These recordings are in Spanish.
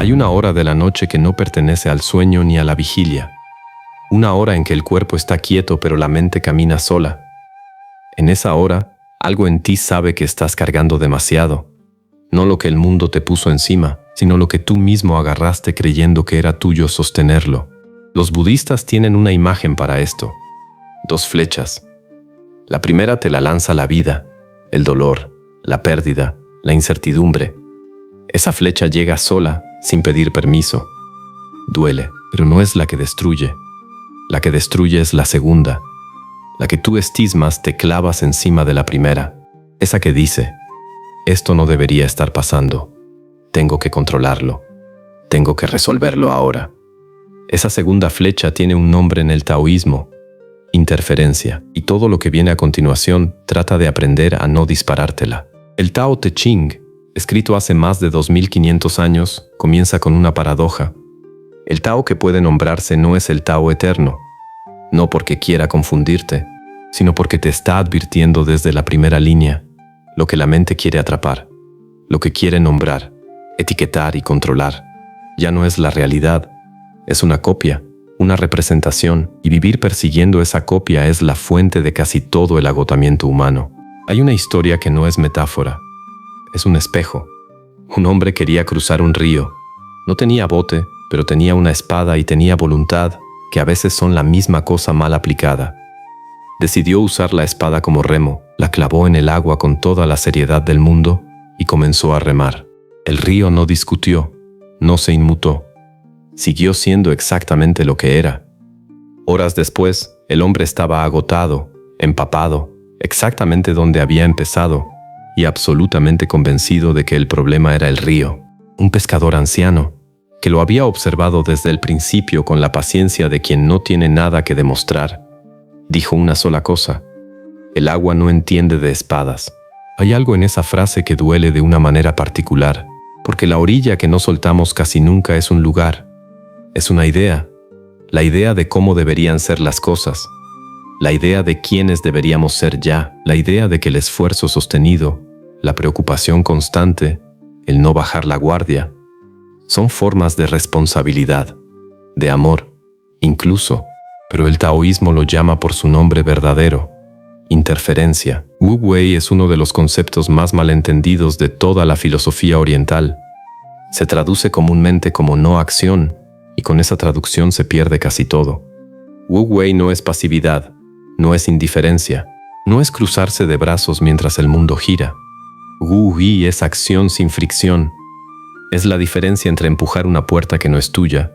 Hay una hora de la noche que no pertenece al sueño ni a la vigilia. Una hora en que el cuerpo está quieto pero la mente camina sola. En esa hora, algo en ti sabe que estás cargando demasiado. No lo que el mundo te puso encima, sino lo que tú mismo agarraste creyendo que era tuyo sostenerlo. Los budistas tienen una imagen para esto. 2 flechas. La primera te la lanza la vida, el dolor, la pérdida, la incertidumbre. Esa flecha llega sola, sin pedir permiso. Duele, pero no es la que destruye. La que destruye es la segunda. La que tú estismas te clavas encima de la primera. Esa que dice, esto no debería estar pasando. Tengo que controlarlo. Tengo que resolverlo ahora. Esa segunda flecha tiene un nombre en el taoísmo, interferencia, y todo lo que viene a continuación trata de aprender a no disparártela. El Tao Te Ching, escrito hace más de 2500 años, comienza con una paradoja. El Tao que puede nombrarse no es el Tao eterno, no porque quiera confundirte, sino porque te está advirtiendo desde la primera línea lo que la mente quiere atrapar, lo que quiere nombrar, etiquetar y controlar. Ya no es la realidad, es una copia, una representación, y vivir persiguiendo esa copia es la fuente de casi todo el agotamiento humano. Hay una historia que no es metáfora, es un espejo. Un hombre quería cruzar un río. No tenía bote, pero tenía una espada y tenía voluntad, que a veces son la misma cosa mal aplicada. Decidió usar la espada como remo, la clavó en el agua con toda la seriedad del mundo y comenzó a remar. El río no discutió, no se inmutó. Siguió siendo exactamente lo que era. Horas después, el hombre estaba agotado, empapado, exactamente donde había empezado, y absolutamente convencido de que el problema era el río. Un pescador anciano, que lo había observado desde el principio con la paciencia de quien no tiene nada que demostrar, dijo una sola cosa: el agua no entiende de espadas. Hay algo en esa frase que duele de una manera particular, porque la orilla que no soltamos casi nunca es un lugar, es una idea, la idea de cómo deberían ser las cosas, la idea de quiénes deberíamos ser ya, la idea de que el esfuerzo sostenido, la preocupación constante, el no bajar la guardia, son formas de responsabilidad, de amor, incluso, pero el taoísmo lo llama por su nombre verdadero: interferencia. Wu Wei es uno de los conceptos más malentendidos de toda la filosofía oriental. Se traduce comúnmente como no acción, y con esa traducción se pierde casi todo. Wu Wei no es pasividad, no es indiferencia, no es cruzarse de brazos mientras el mundo gira. Wu Yi es acción sin fricción. Es la diferencia entre empujar una puerta que no es tuya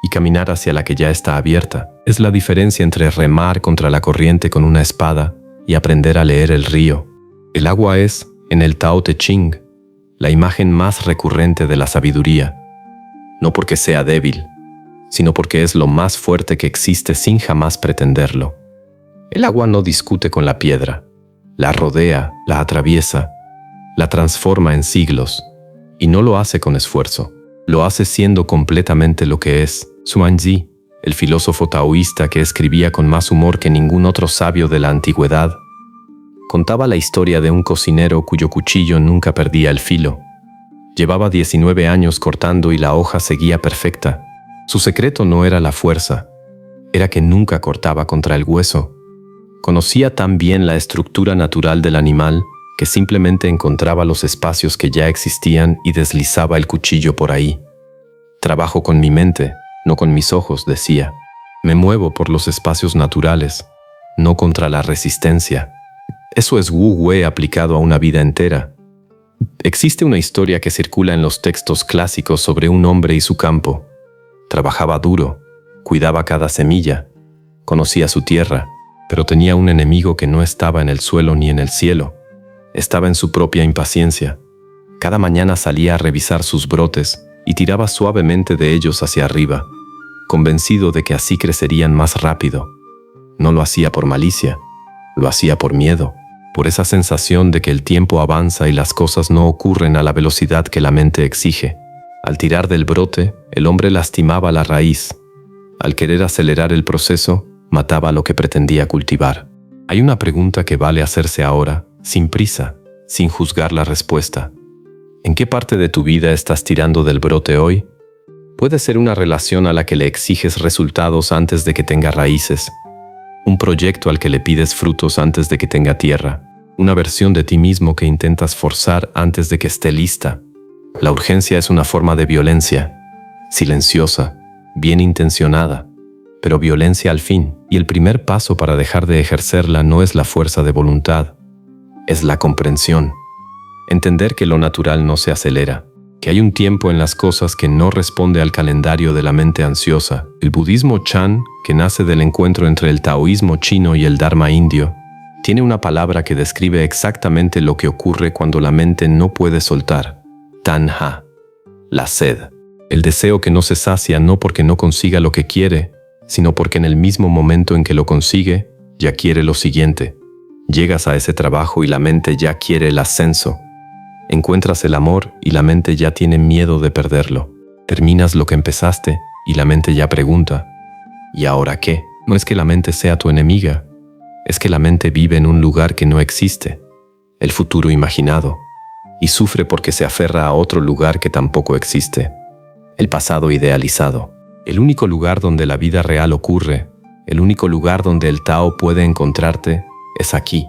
y caminar hacia la que ya está abierta. Es la diferencia entre remar contra la corriente con una espada y aprender a leer el río. El agua es, en el Tao Te Ching, la imagen más recurrente de la sabiduría, no porque sea débil, sino porque es lo más fuerte que existe sin jamás pretenderlo. El agua no discute con la piedra, la rodea, la atraviesa, la transforma en siglos, y no lo hace con esfuerzo, lo hace siendo completamente lo que es. Zhuangzi, el filósofo taoísta que escribía con más humor que ningún otro sabio de la antigüedad, contaba la historia de un cocinero cuyo cuchillo nunca perdía el filo. Llevaba 19 años cortando y la hoja seguía perfecta. Su secreto no era la fuerza, era que nunca cortaba contra el hueso. Conocía tan bien la estructura natural del animal que simplemente encontraba los espacios que ya existían y deslizaba el cuchillo por ahí. Trabajo con mi mente, no con mis ojos, decía. Me muevo por los espacios naturales, no contra la resistencia. Eso es Wu Wei aplicado a una vida entera. Existe una historia que circula en los textos clásicos sobre un hombre y su campo. Trabajaba duro, cuidaba cada semilla, conocía su tierra, pero tenía un enemigo que no estaba en el suelo ni en el cielo. Estaba en su propia impaciencia. Cada mañana salía a revisar sus brotes y tiraba suavemente de ellos hacia arriba, convencido de que así crecerían más rápido. No lo hacía por malicia, lo hacía por miedo, por esa sensación de que el tiempo avanza y las cosas no ocurren a la velocidad que la mente exige. Al tirar del brote, el hombre lastimaba la raíz. Al querer acelerar el proceso, mataba lo que pretendía cultivar. Hay una pregunta que vale hacerse ahora, sin prisa, sin juzgar la respuesta. ¿En qué parte de tu vida estás tirando del brote hoy? Puede ser una relación a la que le exiges resultados antes de que tenga raíces, un proyecto al que le pides frutos antes de que tenga tierra, una versión de ti mismo que intentas forzar antes de que esté lista. La urgencia es una forma de violencia, silenciosa, bien intencionada, pero violencia al fin, y el primer paso para dejar de ejercerla no es la fuerza de voluntad, es la comprensión. Entender que lo natural no se acelera, que hay un tiempo en las cosas que no responde al calendario de la mente ansiosa. El budismo Chan, que nace del encuentro entre el taoísmo chino y el dharma indio, tiene una palabra que describe exactamente lo que ocurre cuando la mente no puede soltar. Tanha, la sed. El deseo que no se sacia no porque no consiga lo que quiere, sino porque en el mismo momento en que lo consigue, ya quiere lo siguiente. Llegas a ese trabajo y la mente ya quiere el ascenso. Encuentras el amor y la mente ya tiene miedo de perderlo. Terminas lo que empezaste y la mente ya pregunta, ¿y ahora qué? No es que la mente sea tu enemiga, es que la mente vive en un lugar que no existe, el futuro imaginado, y sufre porque se aferra a otro lugar que tampoco existe, el pasado idealizado. El único lugar donde la vida real ocurre, el único lugar donde el Tao puede encontrarte, es aquí,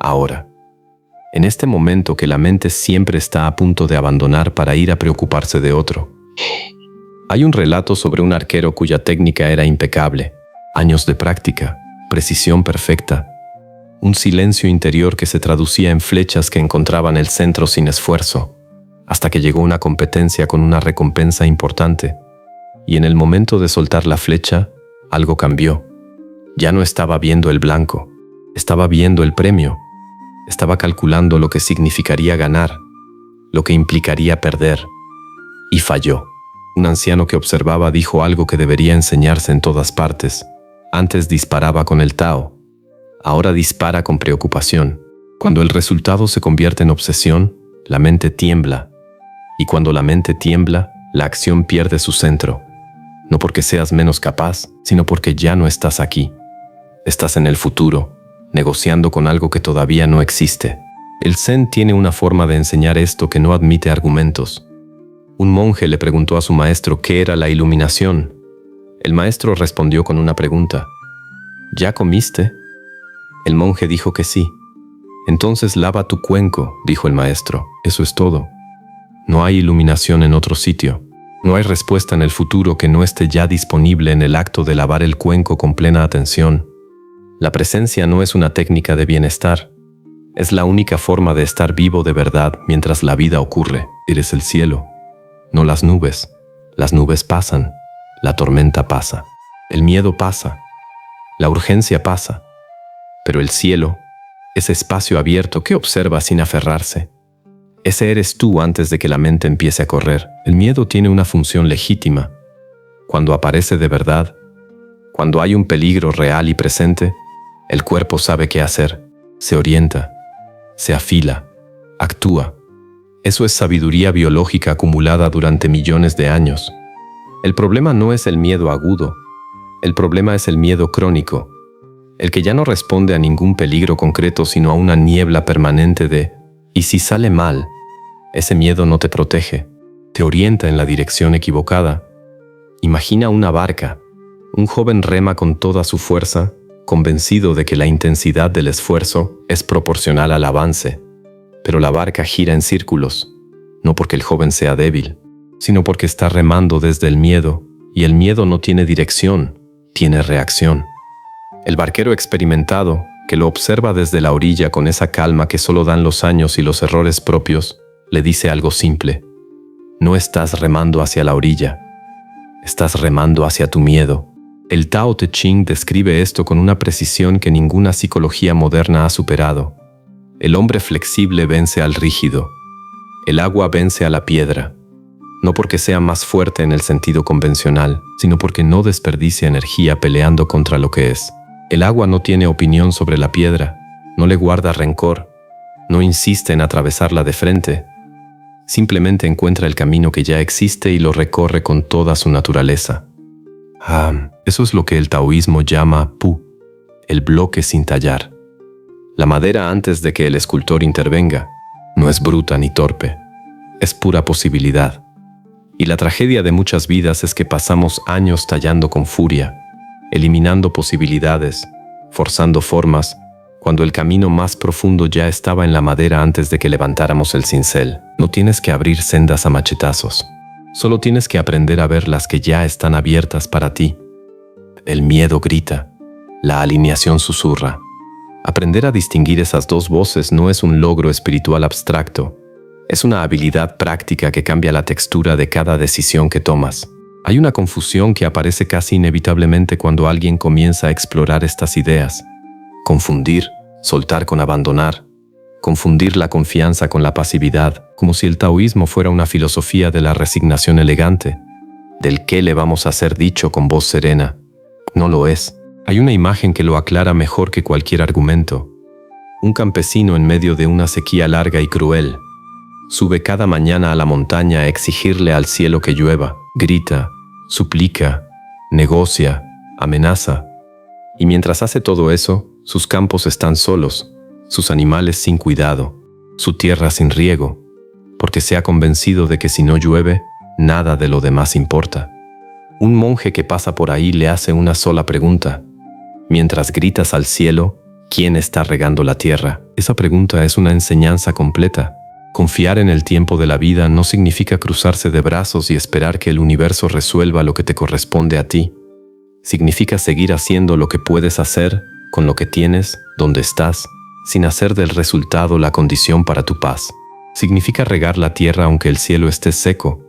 ahora. En este momento que la mente siempre está a punto de abandonar para ir a preocuparse de otro. Hay un relato sobre un arquero cuya técnica era impecable, años de práctica, precisión perfecta, un silencio interior que se traducía en flechas que encontraban el centro sin esfuerzo, hasta que llegó una competencia con una recompensa importante, y en el momento de soltar la flecha, algo cambió. Ya no estaba viendo el blanco, estaba viendo el premio. Estaba calculando lo que significaría ganar, lo que implicaría perder, y falló. Un anciano que observaba dijo algo que debería enseñarse en todas partes. Antes disparaba con el Tao, ahora dispara con preocupación. Cuando el resultado se convierte en obsesión, la mente tiembla, y cuando la mente tiembla, la acción pierde su centro. No porque seas menos capaz, sino porque ya no estás aquí. Estás en el futuro, negociando con algo que todavía no existe. El Zen tiene una forma de enseñar esto que no admite argumentos. Un monje le preguntó a su maestro qué era la iluminación. El maestro respondió con una pregunta. ¿Ya comiste? El monje dijo que sí. Entonces lava tu cuenco, dijo el maestro. Eso es todo. No hay iluminación en otro sitio. No hay respuesta en el futuro que no esté ya disponible en el acto de lavar el cuenco con plena atención. La presencia no es una técnica de bienestar. Es la única forma de estar vivo de verdad mientras la vida ocurre. Eres el cielo, no las nubes. Las nubes pasan, la tormenta pasa, el miedo pasa, la urgencia pasa. Pero el cielo, ese espacio abierto que observa sin aferrarse, ese eres tú antes de que la mente empiece a correr. El miedo tiene una función legítima. Cuando aparece de verdad, cuando hay un peligro real y presente, el cuerpo sabe qué hacer, se orienta, se afila, actúa. Eso es sabiduría biológica acumulada durante millones de años. El problema no es el miedo agudo, el problema es el miedo crónico, el que ya no responde a ningún peligro concreto sino a una niebla permanente de «¿y si sale mal?» Ese miedo no te protege, te orienta en la dirección equivocada. Imagina una barca, un joven rema con toda su fuerza, convencido de que la intensidad del esfuerzo es proporcional al avance. Pero la barca gira en círculos, no porque el joven sea débil, sino porque está remando desde el miedo, y el miedo no tiene dirección, tiene reacción. El barquero experimentado, que lo observa desde la orilla con esa calma que solo dan los años y los errores propios, le dice algo simple. No estás remando hacia la orilla, estás remando hacia tu miedo. El Tao Te Ching describe esto con una precisión que ninguna psicología moderna ha superado. El hombre flexible vence al rígido. El agua vence a la piedra. No porque sea más fuerte en el sentido convencional, sino porque no desperdicia energía peleando contra lo que es. El agua no tiene opinión sobre la piedra, no le guarda rencor, no insiste en atravesarla de frente. Simplemente encuentra el camino que ya existe y lo recorre con toda su naturaleza. Eso es lo que el taoísmo llama pu, el bloque sin tallar. La madera antes de que el escultor intervenga no es bruta ni torpe, es pura posibilidad. Y la tragedia de muchas vidas es que pasamos años tallando con furia, eliminando posibilidades, forzando formas, cuando el camino más profundo ya estaba en la madera antes de que levantáramos el cincel. No tienes que abrir sendas a machetazos. Solo tienes que aprender a ver las que ya están abiertas para ti. El miedo grita, la alineación susurra. Aprender a distinguir esas dos voces no es un logro espiritual abstracto. Es una habilidad práctica que cambia la textura de cada decisión que tomas. Hay una confusión que aparece casi inevitablemente cuando alguien comienza a explorar estas ideas. Confundir, soltar con abandonar. Confundir la confianza con la pasividad, como si el taoísmo fuera una filosofía de la resignación elegante, del qué le vamos a hacer dicho con voz serena. No lo es. Hay una imagen que lo aclara mejor que cualquier argumento. Un campesino en medio de una sequía larga y cruel. Sube cada mañana a la montaña a exigirle al cielo que llueva. Grita, suplica, negocia, amenaza. Y mientras hace todo eso, sus campos están solos, sus animales sin cuidado, su tierra sin riego, porque se ha convencido de que si no llueve, nada de lo demás importa. Un monje que pasa por ahí le hace una sola pregunta. Mientras gritas al cielo, ¿quién está regando la tierra? Esa pregunta es una enseñanza completa. Confiar en el tiempo de la vida no significa cruzarse de brazos y esperar que el universo resuelva lo que te corresponde a ti. Significa seguir haciendo lo que puedes hacer, con lo que tienes, donde estás, sin hacer del resultado la condición para tu paz. Significa regar la tierra aunque el cielo esté seco,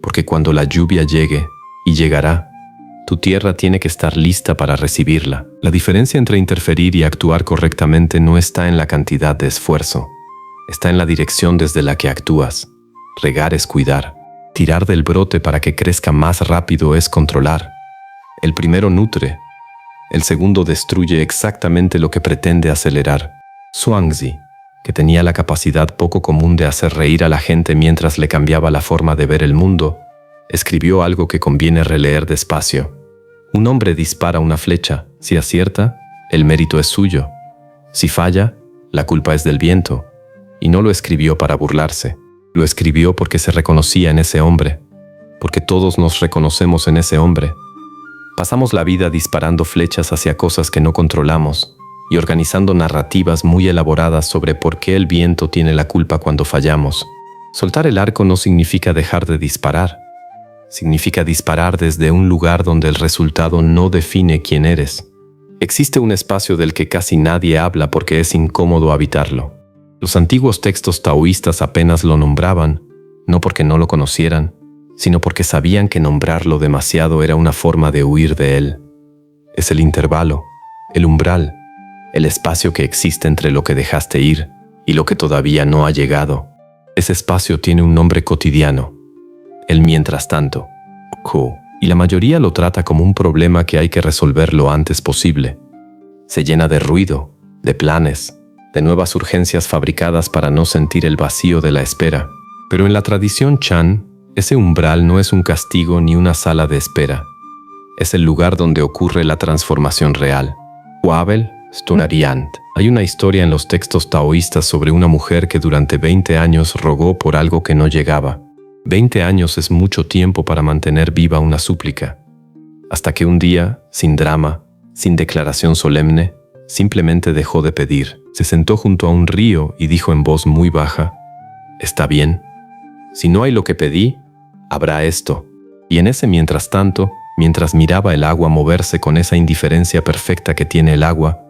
porque cuando la lluvia llegue, y llegará, tu tierra tiene que estar lista para recibirla. La diferencia entre interferir y actuar correctamente no está en la cantidad de esfuerzo, está en la dirección desde la que actúas. Regar es cuidar. Tirar del brote para que crezca más rápido es controlar. El primero nutre, el segundo destruye exactamente lo que pretende acelerar. Zhuangzi, que tenía la capacidad poco común de hacer reír a la gente mientras le cambiaba la forma de ver el mundo, escribió algo que conviene releer despacio. Un hombre dispara una flecha. Si acierta, el mérito es suyo. Si falla, la culpa es del viento. Y no lo escribió para burlarse. Lo escribió porque se reconocía en ese hombre. Porque todos nos reconocemos en ese hombre. Pasamos la vida disparando flechas hacia cosas que no controlamos y organizando narrativas muy elaboradas sobre por qué el viento tiene la culpa cuando fallamos. Soltar el arco no significa dejar de disparar. Significa disparar desde un lugar donde el resultado no define quién eres. Existe un espacio del que casi nadie habla porque es incómodo habitarlo. Los antiguos textos taoístas apenas lo nombraban, no porque no lo conocieran, sino porque sabían que nombrarlo demasiado era una forma de huir de él. Es el intervalo, el umbral, el espacio que existe entre lo que dejaste ir y lo que todavía no ha llegado. Ese espacio tiene un nombre cotidiano, el mientras tanto, Ko, y la mayoría lo trata como un problema que hay que resolver lo antes posible. Se llena de ruido, de planes, de nuevas urgencias fabricadas para no sentir el vacío de la espera. Pero en la tradición Chan, ese umbral no es un castigo ni una sala de espera. Es el lugar donde ocurre la transformación real. Huabel Stunariant. Hay una historia en los textos taoístas sobre una mujer que durante 20 años rogó por algo que no llegaba. 20 años es mucho tiempo para mantener viva una súplica. Hasta que un día, sin drama, sin declaración solemne, simplemente dejó de pedir. Se sentó junto a un río y dijo en voz muy baja: «Está bien. Si no hay lo que pedí, habrá esto». Y en ese mientras tanto, mientras miraba el agua moverse con esa indiferencia perfecta que tiene el agua,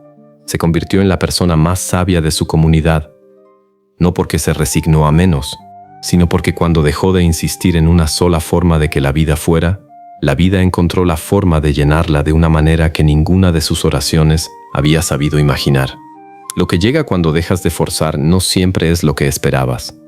se convirtió en la persona más sabia de su comunidad. No porque se resignó a menos, sino porque cuando dejó de insistir en una sola forma de que la vida fuera, la vida encontró la forma de llenarla de una manera que ninguna de sus oraciones había sabido imaginar. Lo que llega cuando dejas de forzar no siempre es lo que esperabas.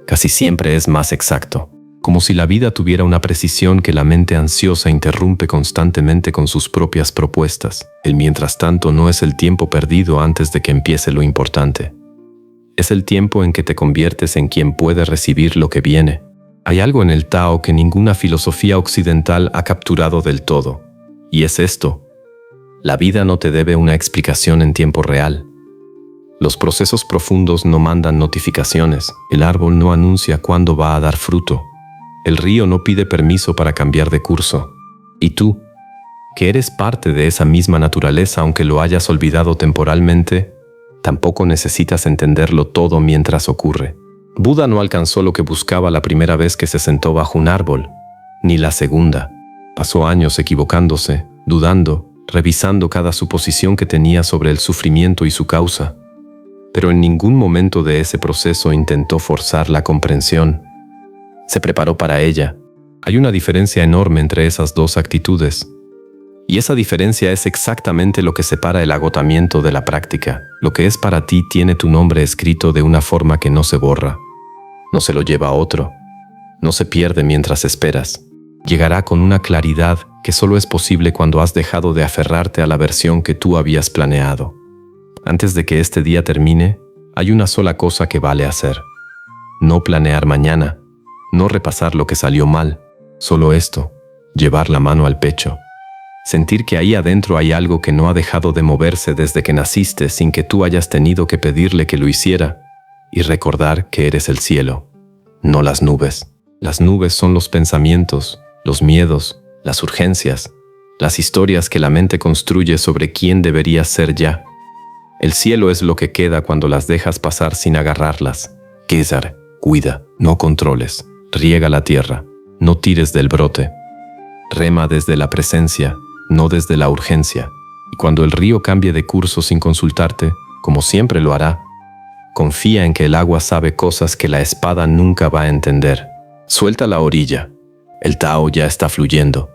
Casi siempre es más exacto. Como si la vida tuviera una precisión que la mente ansiosa interrumpe constantemente con sus propias propuestas. El mientras tanto no es el tiempo perdido antes de que empiece lo importante. Es el tiempo en que te conviertes en quien puede recibir lo que viene. Hay algo en el Tao que ninguna filosofía occidental ha capturado del todo, y es esto: la vida no te debe una explicación en tiempo real. Los procesos profundos no mandan notificaciones, el árbol no anuncia cuándo va a dar fruto, El río no pide permiso para cambiar de curso. Y tú, que eres parte de esa misma naturaleza aunque lo hayas olvidado temporalmente, tampoco necesitas entenderlo todo mientras ocurre. Buda no alcanzó lo que buscaba la primera vez que se sentó bajo un árbol, ni la segunda. Pasó años equivocándose, dudando, revisando cada suposición que tenía sobre el sufrimiento y su causa. Pero en ningún momento de ese proceso intentó forzar la comprensión. Se preparó para ella. Hay una diferencia enorme entre esas dos actitudes. Y esa diferencia es exactamente lo que separa el agotamiento de la práctica. Lo que es para ti tiene tu nombre escrito de una forma que no se borra. No se lo lleva a otro. No se pierde mientras esperas. Llegará con una claridad que solo es posible cuando has dejado de aferrarte a la versión que tú habías planeado. Antes de que este día termine, hay una sola cosa que vale hacer. No planear mañana, no repasar lo que salió mal, solo esto, llevar la mano al pecho. Sentir que ahí adentro hay algo que no ha dejado de moverse desde que naciste sin que tú hayas tenido que pedirle que lo hiciera, y recordar que eres el cielo, no las nubes. Las nubes son los pensamientos, los miedos, las urgencias, las historias que la mente construye sobre quién deberías ser ya. El cielo es lo que queda cuando las dejas pasar sin agarrarlas. Kesar, cuida, no controles, riega la tierra, no tires del brote. Rema desde la presencia, no desde la urgencia. Y cuando el río cambie de curso sin consultarte, como siempre lo hará, confía en que el agua sabe cosas que la espada nunca va a entender. Suelta la orilla. El Tao ya está fluyendo.